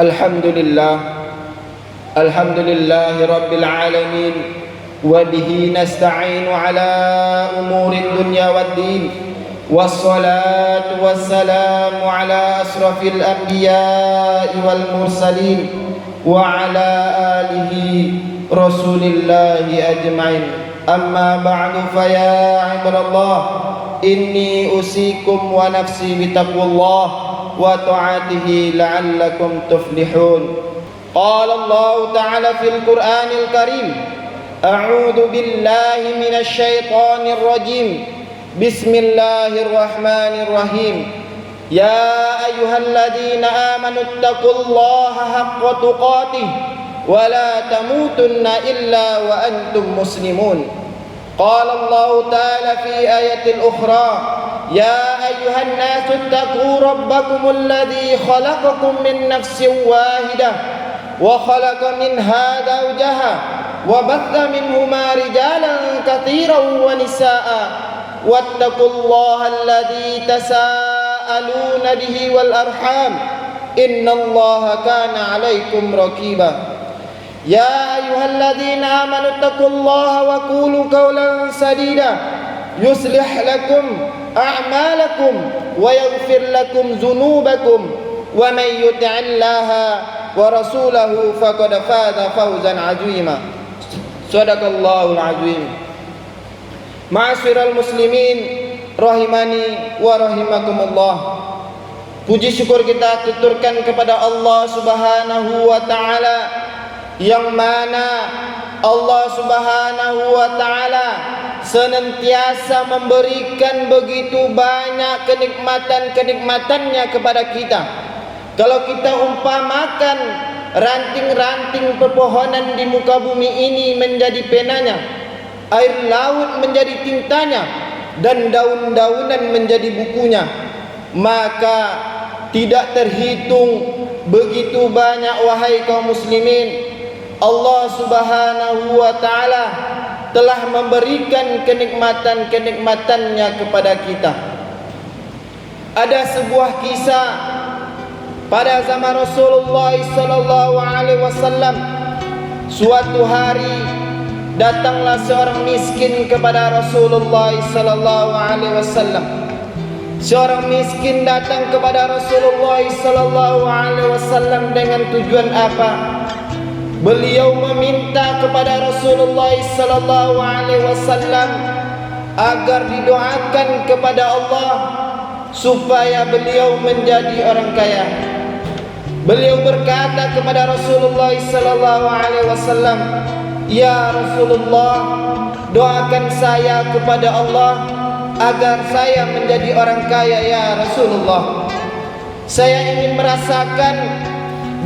الحمد لله رب العالمين وبه نستعين على أمور الدنيا والدين والصلاة والسلام على أشرف الأنبياء والمرسلين وعلى آله رسول الله أجمعين أما بعد فيا عباد الله إني أوصيكم ونفسي بتقوى الله وطاعته لعلكم تفلحون. قال الله تعالى في القرآن الكريم: أعوذ بالله من الشيطان الرجيم بسم الله الرحمن الرحيم يا أيها الذين آمنوا اتقوا الله حق تقاته ولا تموتن إلا وأنتم مسلمون. قال الله تعالى في آية أخرى: يا أيها الناس اتقوا ربكم الذي خلقكم من نفس واحدة وخلق منها زوجها وبث منهما رجالا كثيرا ونساء واتقوا الله الذي تساءلون به والأرحام إن الله كان عليكم رقيبا. يا أيها الذين آمنوا اتقوا الله وقولوا قولا سديدا يصلح لكم أعمالكم ويغفر لكم ذنوبكم ومن يطع الله ورسوله فقد فاز فوزا عظيما. صدق الله العظيم. Ma'asyiral muslimin rahimani wa rahimakumullah. Puji syukur kita tuturkan kepada Allah Subhanahu wa taala, yang mana Allah Subhanahu wa taala senantiasa memberikan begitu banyak kenikmatan-kenikmatannya kepada kita. Kalau kita umpamakan ranting-ranting pepohonan di muka bumi ini menjadi penanya, air laut menjadi tintanya, dan daun-daunan menjadi bukunya, maka tidak terhitung begitu banyak, wahai kaum muslimin, Allah Subhanahu wa taala telah memberikan kenikmatan-kenikmatannya kepada kita. Ada sebuah kisah pada zaman Rasulullah sallallahu alaihi wasallam. Suatu hari datanglah seorang miskin kepada Rasulullah sallallahu alaihi wasallam. Seorang miskin datang kepada Rasulullah sallallahu alaihi wasallam dengan tujuan apa? Beliau meminta kepada Rasulullah sallallahu alaihi wasallam agar didoakan kepada Allah supaya beliau menjadi orang kaya. Beliau berkata kepada Rasulullah sallallahu alaihi wasallam, "Ya Rasulullah, doakan saya kepada Allah agar saya menjadi orang kaya ya Rasulullah. Saya ingin merasakan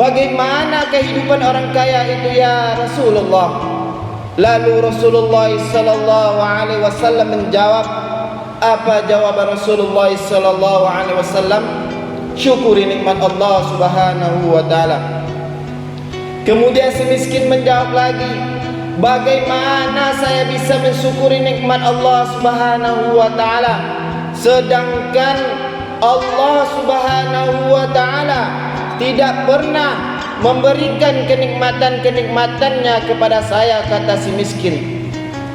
bagaimana kehidupan orang kaya itu ya Rasulullah." Lalu Rasulullah sallallahu alaihi wasallam menjawab. Apa jawaban Rasulullah sallallahu alaihi wasallam? Syukuri nikmat Allah Subhanahu wa taala. Kemudian si miskin menjawab lagi, bagaimana saya bisa mensyukuri nikmat Allah Subhanahu wa taala sedangkan Allah Subhanahu wa taala tidak pernah memberikan kenikmatan-kenikmatannya kepada saya, kata si miskin.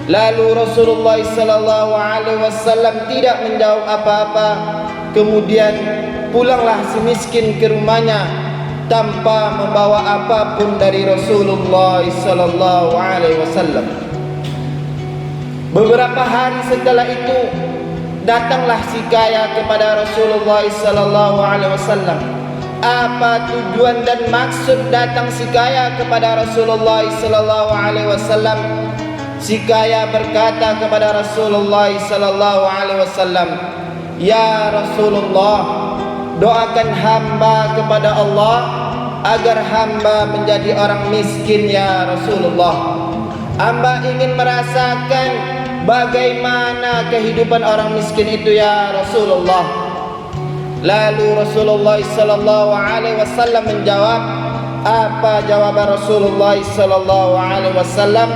Lalu Rasulullah sallallahu alaihi wasallam tidak menjawab apa-apa. Kemudian pulanglah si miskin ke rumahnya tanpa membawa apapun dari Rasulullah sallallahu alaihi wasallam. Beberapa hari setelah itu datanglah si kaya kepada Rasulullah sallallahu alaihi wasallam. Apa tujuan dan maksud datang si kaya kepada Rasulullah sallallahu alaihi wasallam? Si kaya berkata kepada Rasulullah sallallahu alaihi wasallam, "Ya Rasulullah, doakan hamba kepada Allah agar hamba menjadi orang miskin ya Rasulullah. Hamba ingin merasakan bagaimana kehidupan orang miskin itu ya Rasulullah." Lalu Rasulullah sallallahu alaihi wasallam menjawab. Apa jawaban Rasulullah sallallahu alaihi wasallam?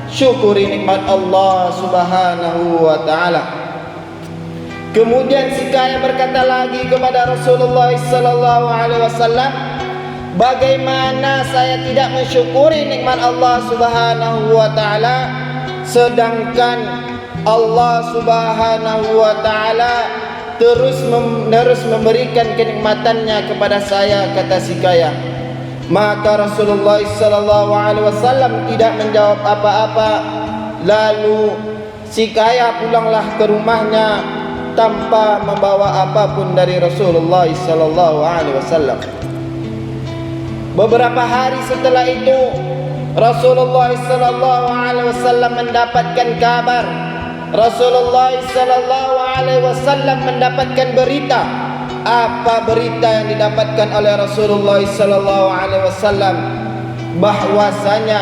Syukuri nikmat Allah Subhanahu wa taala. Kemudian si kaya berkata lagi kepada Rasulullah sallallahu alaihi wasallam, Bagaimana saya tidak mensyukuri nikmat Allah Subhanahu wa taala, sedangkan Allah Subhanahu wa taala terus memberikan kenikmatannya kepada saya, kata si kaya. Maka Rasulullah sallallahu alaihi wasallam tidak menjawab apa-apa. Lalu si kaya pulanglah ke rumahnya tanpa membawa apapun dari Rasulullah sallallahu alaihi wasallam. Beberapa hari setelah itu Rasulullah sallallahu alaihi wasallam mendapatkan kabar. Rasulullah sallallahu alaihi wasallam mendapatkan berita. Apa berita yang didapatkan oleh Rasulullah sallallahu alaihi wasallam? Bahwasanya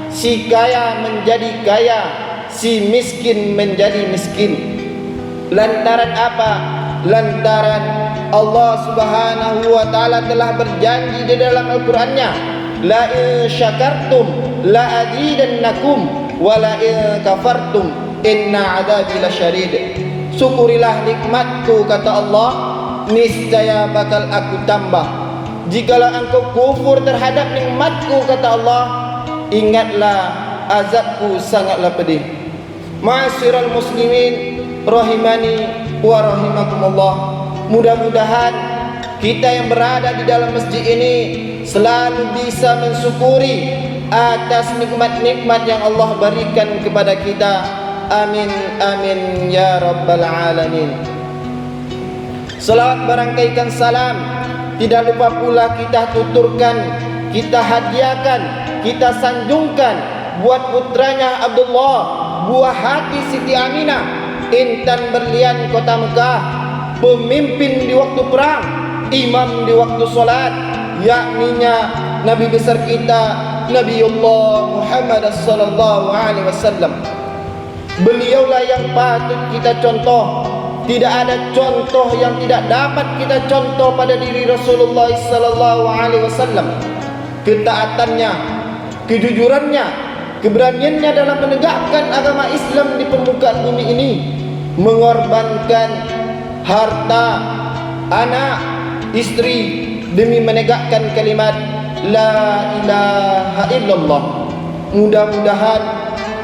si kaya menjadi kaya, si miskin menjadi miskin. Lantaran apa? Lantaran Allah Subhanahu wa taala telah berjanji di dalam Al-Qur'annya, la in syakartum la azidannakum wa la in kafartum inna adabi lasyadid. Syukurilah nikmatku, kata Allah, niscaya bakal aku tambah. Jikalau engkau kufur terhadap nikmatku, kata Allah, ingatlah azabku sangatlah pedih. Ma'asyiral muslimin rahimani wa rahimakumullah. Mudah-mudahan kita yang berada di dalam masjid ini selalu bisa mensyukuri atas nikmat-nikmat yang Allah berikan kepada kita. Amin amin ya rabbal alamin. Salawat berangkaikan salam tidak lupa pula kita tuturkan, kita hadiahkan, kita sanjungkan buat putranya Abdullah, buah hati Siti Aminah, intan berlian kota Mekah, pemimpin di waktu perang, imam di waktu solat, yakninya Nabi besar kita Nabiullah Muhammad sallallahu alaihi wasallam. Beliaulah yang patut kita contoh. Tidak ada contoh yang tidak dapat kita contoh pada diri Rasulullah sallallahu alaihi wasallam. Ketaatannya, kejujurannya, keberaniannya dalam menegakkan agama Islam di permukaan bumi ini, mengorbankan harta, anak, istri demi menegakkan kalimat la ilaha illallah. Mudah-mudahan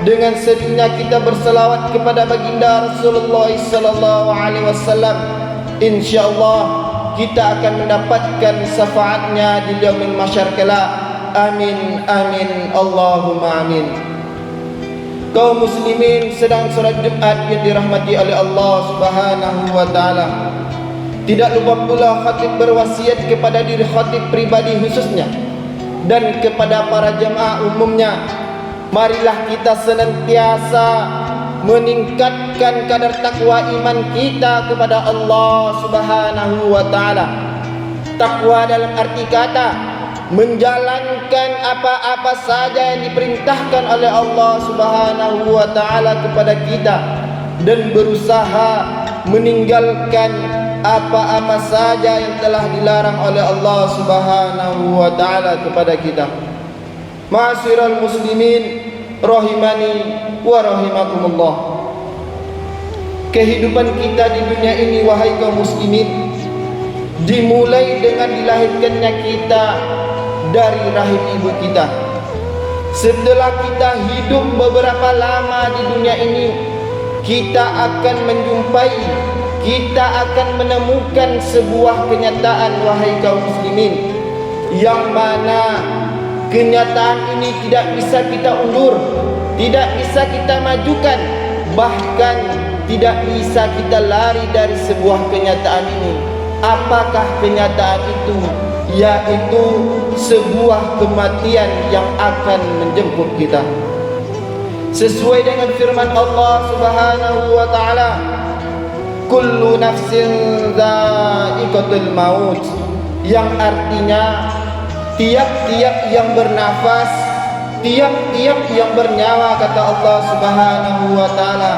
dengan sedihnya kita berselawat kepada baginda Rasulullah sallallahu alaihi wasallam, insyaallah kita akan mendapatkan syafaatnya di yaumil mahsyar kelak. Amin amin Allahumma amin. Kaum muslimin sedang salat Jumat yang dirahmati oleh Allah Subhanahu wa taala. Tidak lupa pula khatib berwasiat kepada diri khatib pribadi khususnya dan kepada para jemaah umumnya. Marilah kita senantiasa meningkatkan kadar takwa iman kita kepada Allah Subhanahu wa taala. Takwa dalam arti kata menjalankan apa-apa saja yang diperintahkan oleh Allah Subhanahu wa taala kepada kita dan berusaha meninggalkan apa-apa saja yang telah dilarang oleh Allah Subhanahu wa taala kepada kita. Ma'asyiral muslimin rahimani wa rahimakumullah. Kehidupan kita di dunia ini, wahai kaum muslimin, dimulai dengan dilahirkannya kita dari rahim ibu kita. Setelah kita hidup beberapa lama di dunia ini, kita akan menjumpai, kita akan menemukan sebuah kenyataan, wahai kaum muslimin, yang mana kenyataan ini tidak bisa kita undur, tidak bisa kita majukan, bahkan tidak bisa kita lari dari sebuah kenyataan ini. Apakah kenyataan itu? Yaitu sebuah kematian yang akan menjemput kita. Sesuai dengan firman Allah Subhanahu wa taala, kullu nafsin dha'iqatul maut, yang artinya tiap-tiap yang bernafas, tiap-tiap yang bernyawa, kata Allah Subhanahu wa taala,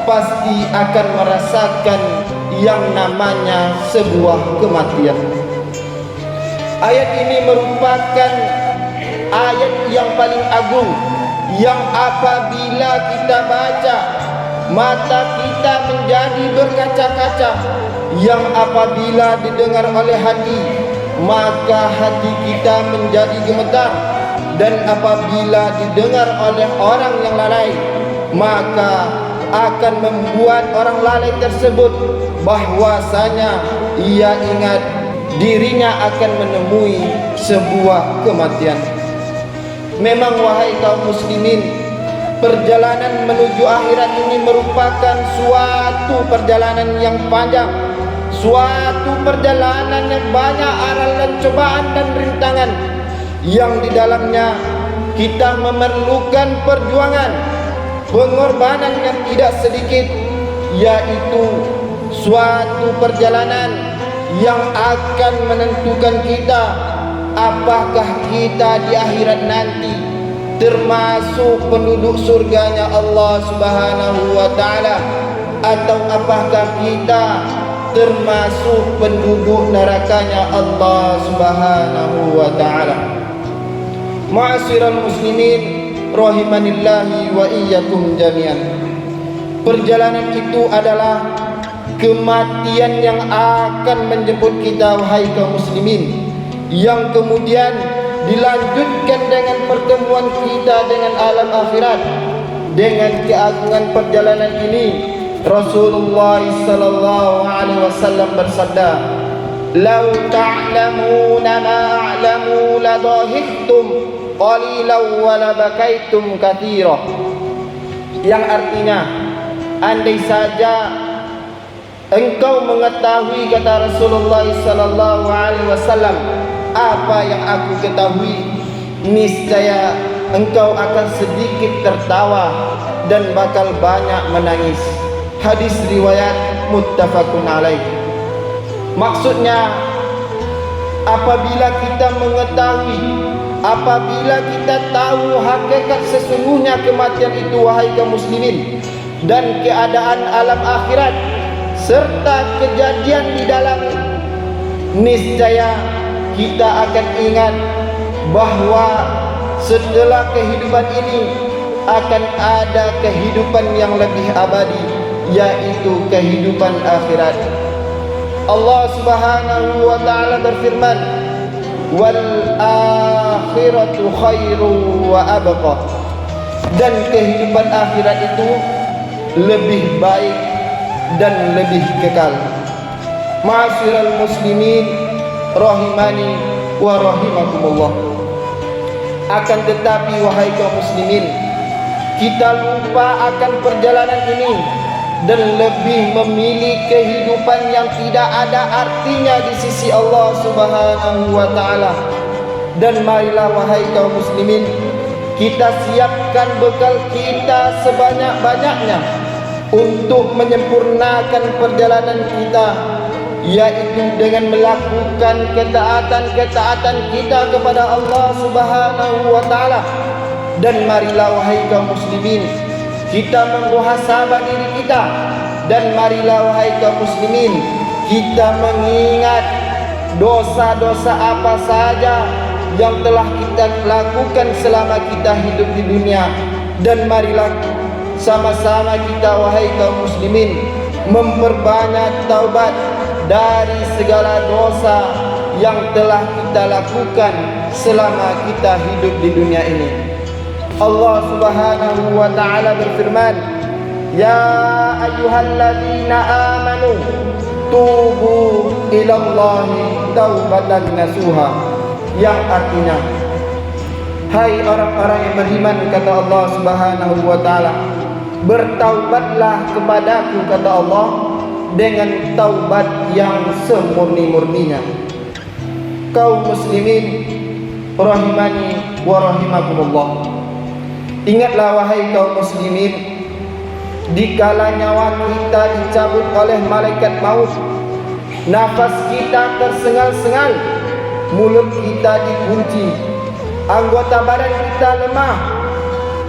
pasti akan merasakan yang namanya sebuah kematian. Ayat ini merupakan ayat yang paling agung, yang apabila kita baca, mata kita menjadi berkaca-kaca, yang apabila didengar oleh hati, maka hati kita menjadi gemetar, dan apabila didengar oleh orang yang lalai, maka akan membuat orang lalai tersebut bahwasanya ia ingat dirinya akan menemui sebuah kematian. Memang wahai kaum muslimin, perjalanan menuju akhirat ini merupakan suatu perjalanan yang panjang, suatu perjalanan yang banyak aral dan cobaan dan rintangan, yang di dalamnya kita memerlukan perjuangan, pengorbanan yang tidak sedikit, yaitu suatu perjalanan yang akan menentukan kita apakah kita di akhirat nanti termasuk penduduk surganya Allah Subhanahu wa taala, atau apakah kita termasuk penduduk nerakanya Allah Subhanahu wa taala. Ma'asyiral muslimin rahimanillahi wa iyyakum jami'an. Perjalanan itu adalah kematian yang akan menjemput kita wahai kaum muslimin, yang kemudian dilanjutkan dengan pertemuan kita dengan alam akhirat. Dengan keagungan perjalanan ini, Rasulullah sallallahu alaihi wasallam bersabda, "Lau ta'lamuna ma a'lamu la dhahiktum qalilan wa la bakaitum katsira." Yang artinya, andai saja engkau mengetahui, kata Rasulullah sallallahu alaihi wasallam, apa yang aku ketahui, niscaya engkau akan sedikit tertawa dan bakal banyak menangis. Hadis riwayat muttafaqun alaih. Maksudnya, apabila kita mengetahui, apabila kita tahu hakikat sesungguhnya kematian itu wahai kaum muslimin, dan keadaan alam akhirat serta kejadian di dalamnya, niscaya kita akan ingat bahwa setelah kehidupan ini akan ada kehidupan yang lebih abadi, yaitu kehidupan akhirat. Allah Subhanahu wa taala berfirman, "Wal akhiratu khairu wa abqa." Dan kehidupan akhirat itu lebih baik dan lebih kekal. Ma'asyiral muslimin rahimani wa rahimakumullah. Akan tetapi wahai kaum muslimin, kita lupa akan perjalanan ini dan lebih memilih kehidupan yang tidak ada artinya di sisi Allah Subhanahu wa taala. Dan marilah wahai kaum muslimin, kita siapkan bekal kita sebanyak-banyaknya untuk menyempurnakan perjalanan kita, yaitu dengan melakukan ketaatan-ketaatan kita kepada Allah Subhanahu wa taala. Dan marilah wahai kaum muslimin, kita memuhasabah diri kita, dan marilah wahai kaum muslimin, kita mengingat dosa-dosa apa saja yang telah kita lakukan selama kita hidup di dunia. Dan marilah sama-sama kita wahai kaum muslimin memperbanyak taubat dari segala dosa yang telah kita lakukan selama kita hidup di dunia ini. Allah Subhanahu wa taala berfirman, "Ya ayyuhalladzina amanu tubu ilallahi taubatan nasuha." Yang artinya, hai orang-orang yang beriman, kata Allah Subhanahu wa taala, bertaubatlah kepadaku, kata Allah, dengan taubat yang semurni-murninya. Kaum muslimin rahimani wa rahimakumullah, ingatlah wahai kaum muslimin, dikala nyawa kita dicabut oleh malaikat maut, nafas kita tersengal-sengal, mulut kita dikunci, anggota badan kita lemah,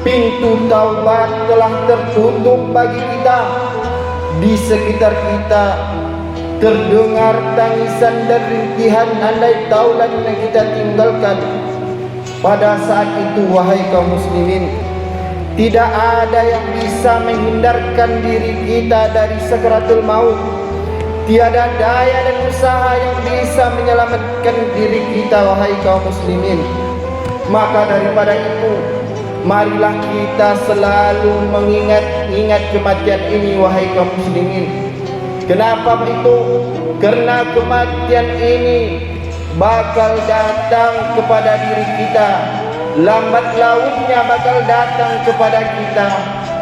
pintu taubat telah tertutup bagi kita. Di sekitar kita terdengar tangisan dan rintihan andai taulan yang kita tinggalkan. Pada saat itu wahai kaum muslimin, tidak ada yang bisa menghindarkan diri kita dari sakaratul maut. Tiada daya dan usaha yang bisa menyelamatkan diri kita, wahai kaum muslimin. Maka daripada itu, marilah kita selalu mengingat kematian ini, wahai kaum muslimin. Kenapa itu? Karena kematian ini bakal datang kepada diri kita. Lambat lautnya bakal datang kepada kita.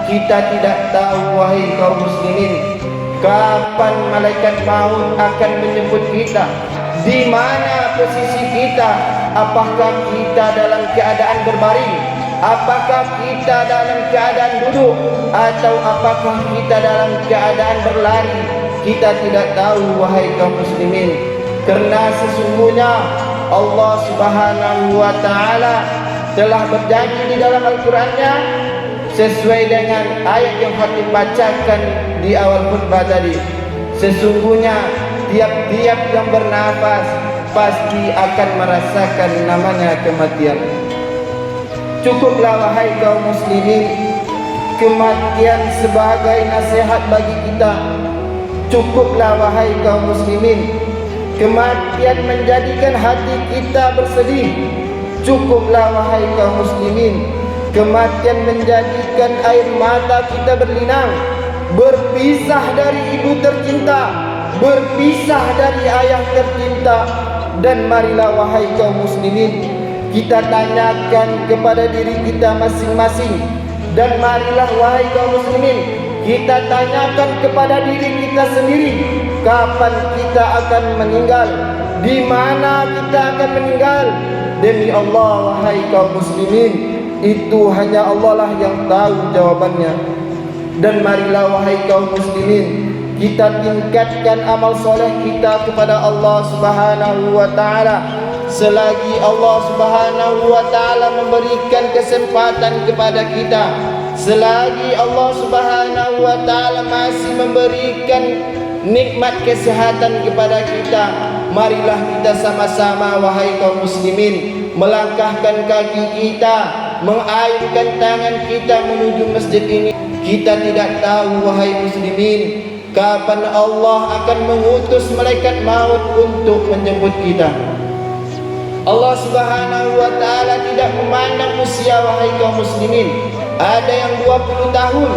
Kita tidak tahu, wahai kaum muslimin, kapan malaikat maut akan menjemput kita, di mana posisi kita. Apakah kita dalam keadaan berbaring, apakah kita dalam keadaan duduk, atau apakah kita dalam keadaan berlari? Kita tidak tahu, wahai kaum muslimin. Karena sesungguhnya Allah Subhanahu wa ta'ala telah berjanji di dalam Al-Qur'annya, sesuai dengan ayat yang Khatib bacakan di awal khutbah tadi. Sesungguhnya tiap-tiap yang bernafas pasti akan merasakan namanya kematian. Cukuplah, wahai kaum muslimin, kematian sebagai nasihat bagi kita. Cukuplah, wahai kaum muslimin, kematian menjadikan hati kita bersedih. Cukuplah, wahai kaum muslimin, kematian menjadikan air mata kita berlinang. Berpisah dari ibu tercinta, berpisah dari ayah tercinta. Dan marilah, wahai kaum muslimin, kita tanyakan kepada diri kita masing-masing. Dan marilah, wahai kaum muslimin, kita tanyakan kepada diri kita sendiri, kapan kita akan meninggal, di mana kita akan meninggal. Demi Allah, wahai kaum muslimin, itu hanya Allah lah yang tahu jawabannya. Dan marilah, wahai kaum muslimin, kita tingkatkan amal soleh kita kepada Allah Subhanahu wa ta'ala. Selagi Allah Subhanahu wa ta'ala memberikan kesempatan kepada kita, selagi Allah Subhanahu wa ta'ala masih memberikan nikmat kesehatan kepada kita, marilah kita sama-sama, wahai kaum muslimin, melangkahkan kaki kita, mengayunkan tangan kita menuju masjid ini. Kita tidak tahu, wahai muslimin, kapan Allah akan mengutus malaikat maut untuk menjemput kita. Allah Subhanahu wa ta'ala tidak memandang usia, wahai kaum muslimin. Ada yang 20 tahun,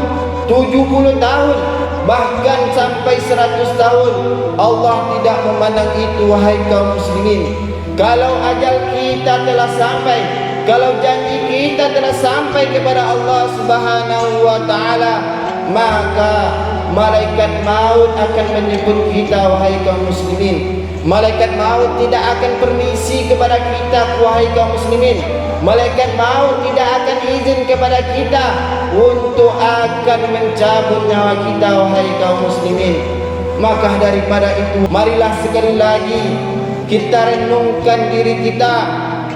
70 tahun, bahkan sampai 100 tahun. Allah tidak memandang itu, wahai kaum muslimin. Kalau ajal kita telah sampai, kalau janji kita telah sampai kepada Allah Subhanahu wa ta'ala, maka malaikat maut akan menjemput kita, wahai kaum muslimin. Malaikat maut tidak akan permisi kepada kita, wahai kaum muslimin. Malaikat maut tidak akan izin kepada kita untuk akan mencabut nyawa kita, wahai kaum muslimin. Maka daripada itu, marilah sekali lagi kita renungkan diri kita,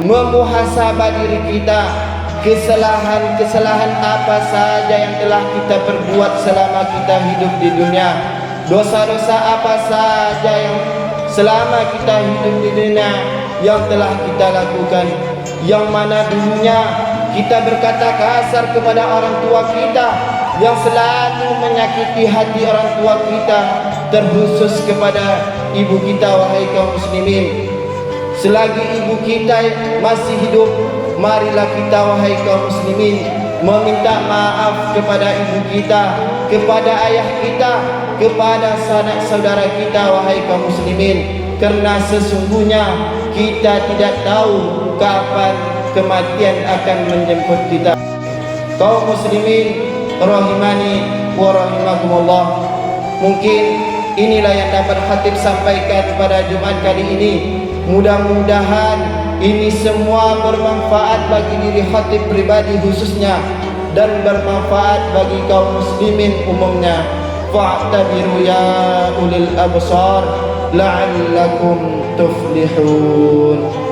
memuhasabah diri kita. Kesalahan-kesalahan apa saja yang telah kita perbuat selama kita hidup di dunia, dosa-dosa apa saja yang selama kita hidup di dunia yang telah kita lakukan, yang mana dulunya kita berkata kasar kepada orang tua kita, yang selalu menyakiti hati orang tua kita, terkhusus kepada ibu kita, wahai kaum muslimin. Selagi ibu kita masih hidup, marilah kita, wahai kaum muslimin, meminta maaf kepada ibu kita, kepada ayah kita, kepada sanak saudara kita, wahai kaum muslimin. Karena sesungguhnya kita tidak tahu kapan kematian akan menjemput kita. Kaum muslimin rahimani wa rahimakumullah, mungkin inilah yang dapat Khatib sampaikan pada Jumat kali ini. Mudah-mudahan ini semua bermanfaat bagi diri Khatib pribadi khususnya, dan bermanfaat bagi kaum muslimin umumnya. Fa'tabiru ya ulil absar la'allakum tuflihun.